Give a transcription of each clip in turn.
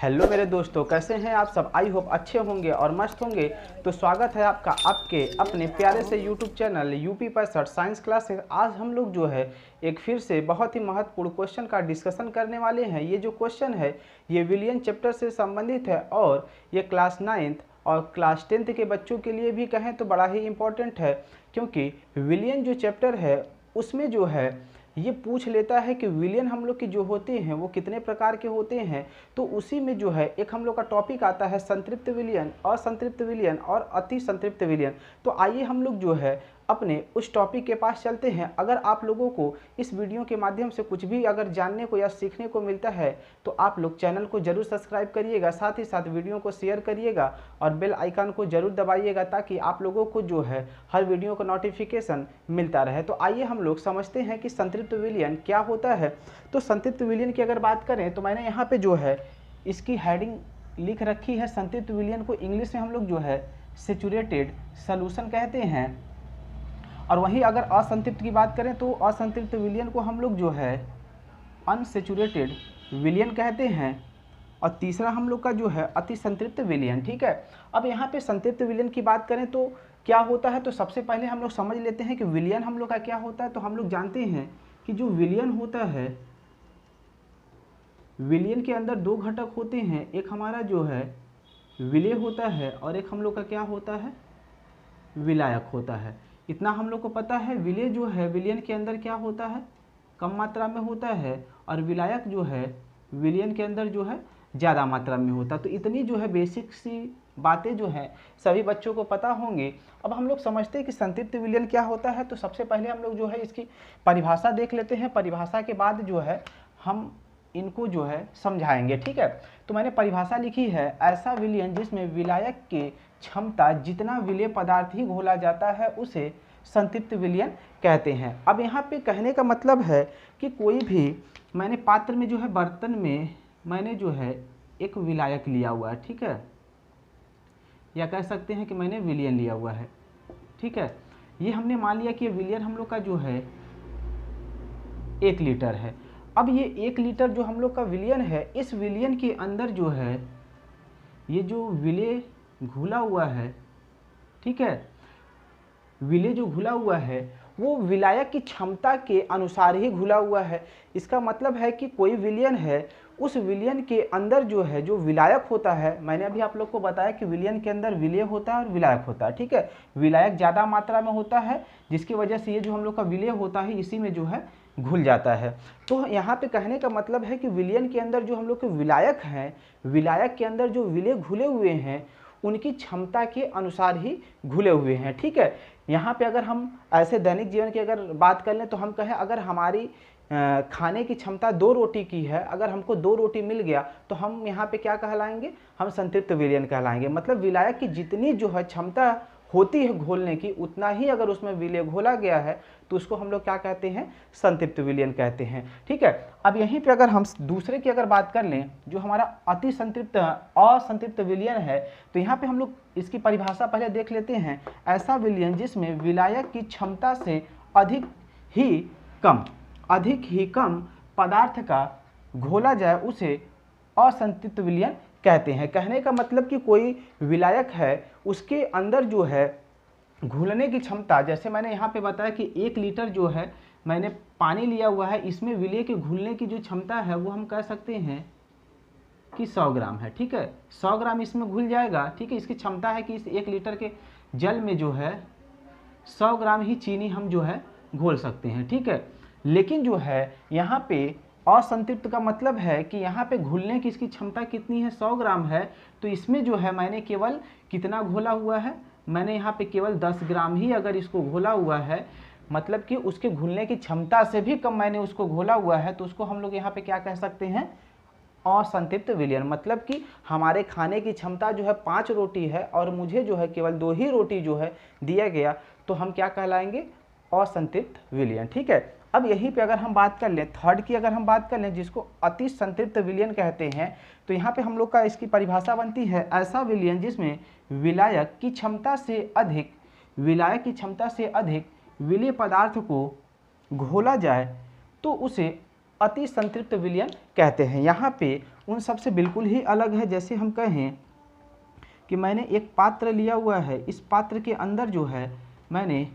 Hello मेरे दोस्तों, कैसे हैं आप सब। आई होप अच्छे होंगे और मस्त होंगे। तो स्वागत है आपका आपके अपने प्यारे से YouTube channel UP 65 science class है। आज हम लोग जो है एक फिर से बहुत ही महत्वपूर्ण क्वेश्चन का डिस्कशन करने वाले हैं। ये जो क्वेश्चन है ये विलियन चैप्टर से संबंधित है और ये क्लास 9th और क्लास 10th के बच्चों के लिए भी कहें तो बड़ा ही इम्पोर्टेंट है, क्योंकि विलियन जो चैप्टर है उसमें जो है ये पूछ लेता है कि विलियन हम लोग की जो होते हैं वो कितने प्रकार के होते हैं। तो उसी में जो है एक हम लोग का टॉपिक आता है संतृप्त विलियन, असंतृप्त विलियन और अति संतृप्त विलियन। तो आइए हम लोग जो है अपने उस टॉपिक के पास चलते हैं। अगर आप लोगों को इस वीडियो के माध्यम से कुछ भी अगर जानने को या सीखने को मिलता है तो आप लोग चैनल को जरूर सब्सक्राइब करिएगा, साथ ही साथ वीडियो को शेयर करिएगा और बेल आइकन को जरूर दबाइएगा ताकि आप लोगों को जो है हर वीडियो का नोटिफिकेशन मिलता रहे। तो आइए हम लोग समझते हैं कि संतृप्त विलियन क्या होता है। तो संतृप्त विलियन की अगर बात करें तो मैंने यहाँ पे जो है इसकी हेडिंग लिख रखी है। संतृप्त विलियन को इंग्लिश में हम लोग जो है सेचुरेटेड सॉल्यूशन कहते हैं। और वहीं अगर असंतृप्त की बात करें तो असंतृप्त विलियन को हम लोग जो है अनसेचुरेटेड विलियन कहते हैं। और तीसरा हम लोग का जो है अति संतृप्त विलियन। ठीक है, अब यहाँ पे संतृप्त विलियन की बात करें तो क्या होता है, तो सबसे पहले हम लोग समझ लेते हैं कि विलियन हम लोग का क्या होता है। तो हम लोग जानते हैं कि जो विलियन होता है, विलियन के अंदर दो घटक होते हैं। एक हमारा जो है विलेय होता है और एक हम लोग का क्या होता है, विलायक होता है। इतना हम लोग को पता है। विलेय जो है विलियन के अंदर क्या होता है, कम मात्रा में होता है, और विलायक जो है विलियन के अंदर जो है ज़्यादा मात्रा में होता है। तो इतनी जो है बेसिक सी बातें जो है सभी बच्चों को पता होंगे। अब हम लोग समझते हैं कि संतृप्त विलियन क्या होता है। तो सबसे पहले हम लोग जो है इसकी परिभाषा देख लेते हैं। परिभाषा के बाद जो है हम इनको जो है समझाएंगे। ठीक है, तो मैंने परिभाषा लिखी है, ऐसा विलियन जिसमें विलायक की क्षमता जितना विलेय पदार्थ ही घोला जाता है उसे संतृप्त विलियन कहते हैं। अब यहाँ पे कहने का मतलब है कि कोई भी मैंने पात्र में जो है बर्तन में मैंने जो है एक विलायक लिया हुआ है। ठीक है, या कह सकते हैं कि मैंने विलियन लिया हुआ है। ठीक है, ये हमने मान लिया कि विलियन हम लोग का जो है 1 लीटर है। अब ये 1 लीटर जो हम लोग का विलियन है, इस विलियन के अंदर जो है ये जो विलेय घुला हुआ है, ठीक है, विलेय जो घुला हुआ है वो विलायक की क्षमता के अनुसार ही घुला हुआ है। इसका मतलब है कि कोई विलियन है, उस विलियन के अंदर जो है जो विलायक होता है, मैंने अभी आप लोग को बताया कि विलियन के अंदर विलेय होता है और विलायक होता है। ठीक है, विलायक ज़्यादा मात्रा में होता है जिसकी वजह से ये जो हम लोग का विलेय होता है इसी में जो है घुल जाता है। तो यहाँ पे कहने का मतलब है कि विलियन के अंदर जो हम लोग के विलायक हैं, विलायक के अंदर जो विलेय घुले हुए हैं उनकी क्षमता के अनुसार ही घुले हुए हैं। ठीक है, यहाँ पे अगर हम ऐसे दैनिक जीवन की अगर बात कर लें तो हम कहें अगर हमारी खाने की क्षमता 2 रोटी की है, अगर हमको 2 रोटी मिल गया तो हम यहाँ पे क्या कहलाएंगे, हम संतृप्त विलियन कहलाएंगे। मतलब विलायक की जितनी जो है क्षमता होती है घोलने की उतना ही अगर उसमें विलेय घोला गया है तो उसको हम लोग क्या कहते हैं, संतृप्त विलियन कहते हैं। ठीक है, अब यहीं पे अगर हम दूसरे की अगर बात कर लें जो हमारा अति संतृप्त असंतृप्त विलियन है, तो यहाँ पे हम लोग इसकी परिभाषा पहले देख लेते हैं। ऐसा विलियन जिसमें विलायक की क्षमता से अधिक ही कम पदार्थ का घोला जाए उसे असंतृप्त विलियन कहते हैं। कहने का मतलब कि कोई विलायक है उसके अंदर जो है घुलने की क्षमता, जैसे मैंने यहाँ पे बताया कि 1 लीटर जो है मैंने पानी लिया हुआ है, इसमें विलेय के घुलने की जो क्षमता है वो हम कह सकते हैं कि 100 ग्राम है। ठीक है, 100 ग्राम इसमें घुल जाएगा। ठीक है, इसकी क्षमता है कि इस 1 लीटर के जल में जो है 100 ग्राम ही चीनी हम जो है घोल सकते हैं। ठीक है, लेकिन जो है यहाँ पे असंतृप्त का मतलब है कि यहाँ पे घुलने की इसकी क्षमता कितनी है, 100 ग्राम है। तो इसमें जो है मैंने केवल कितना घोला हुआ है, मैंने यहाँ पे केवल 10 ग्राम ही अगर इसको घोला हुआ है, मतलब कि उसके घुलने की क्षमता से भी कम मैंने उसको घोला हुआ है, तो उसको हम लोग यहाँ पे क्या कह सकते हैं, असंतृप्त विलियन। मतलब कि हमारे खाने की क्षमता जो है 5 रोटी है और मुझे जो है केवल 2 ही रोटी जो है दिया गया, तो हम क्या कहलाएंगे, असंतृप्त विलियन। ठीक है, अब यहीं पे अगर हम बात कर लें थर्ड की, अगर हम बात कर लें जिसको अति संतृप्त विलियन कहते हैं, तो यहाँ पे हम लोग का इसकी परिभाषा बनती है, ऐसा विलियन जिसमें विलायक की क्षमता से अधिक विलेय पदार्थ को घोला जाए तो उसे अति संतृप्त विलयन कहते हैं। यहाँ पे उन सबसे बिल्कुल ही अलग है। जैसे हम कहें कि मैंने एक पात्र लिया हुआ है, इस पात्र के अंदर जो है मैंने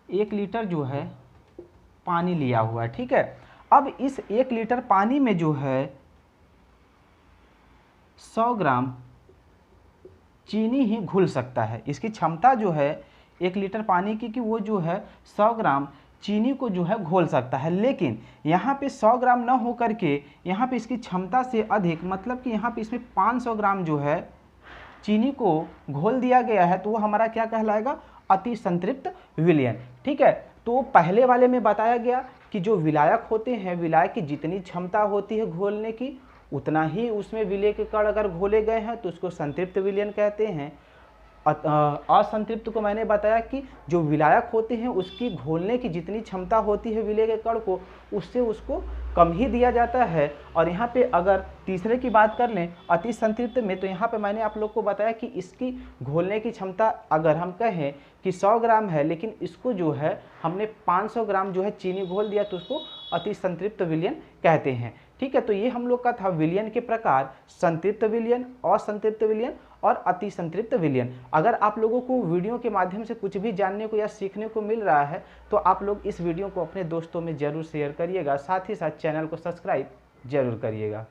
1 लीटर जो है पानी लिया हुआ है, ठीक है। अब इस 1 लीटर पानी में जो है 100 ग्राम चीनी ही घुल सकता है। इसकी क्षमता जो है 1 लीटर पानी की कि वो जो है 100 ग्राम चीनी को जो है घोल सकता है। लेकिन यहाँ पे 100 ग्राम न हो करके यहाँ पे इसकी क्षमता से अधिक, मतलब कि यहाँ पे इसमें 500 ग्राम जो है चीनी को घोल दिया गया है, तो वो हमारा क्या कहलाएगा, अति संतृप्त विलयन, ठीक है। तो पहले वाले में बताया गया कि जो विलायक होते हैं, विलायक की जितनी क्षमता होती है घोलने की, उतना ही उसमें विलय के कण अगर घोले गए हैं तो उसको संतृप्त विलयन कहते हैं। असंतृप्त को मैंने बताया कि जो विलायक होते हैं उसकी घोलने की जितनी क्षमता होती है विलय के कण को, उससे उसको कम ही दिया जाता है। और यहाँ पे अगर तीसरे की बात कर लें अति संतृप्त में, तो यहाँ पे मैंने आप लोग को बताया कि इसकी घोलने की क्षमता अगर हम कहें कि 100 ग्राम है, लेकिन इसको जो है हमने 500 ग्राम जो है चीनी घोल दिया, तो उसको अति संतृप्त विलयन कहते हैं, ठीक है। तो ये हम लोग का था विलयन के प्रकार, संतृप्त विलयन, असंतृप्त विलयन और अति संतृप्त विलयन। अगर आप लोगों को वीडियो के माध्यम से कुछ भी जानने को या सीखने को मिल रहा है तो आप लोग इस वीडियो को अपने दोस्तों में ज़रूर शेयर करिएगा, साथ ही साथ चैनल को सब्सक्राइब जरूर करिएगा।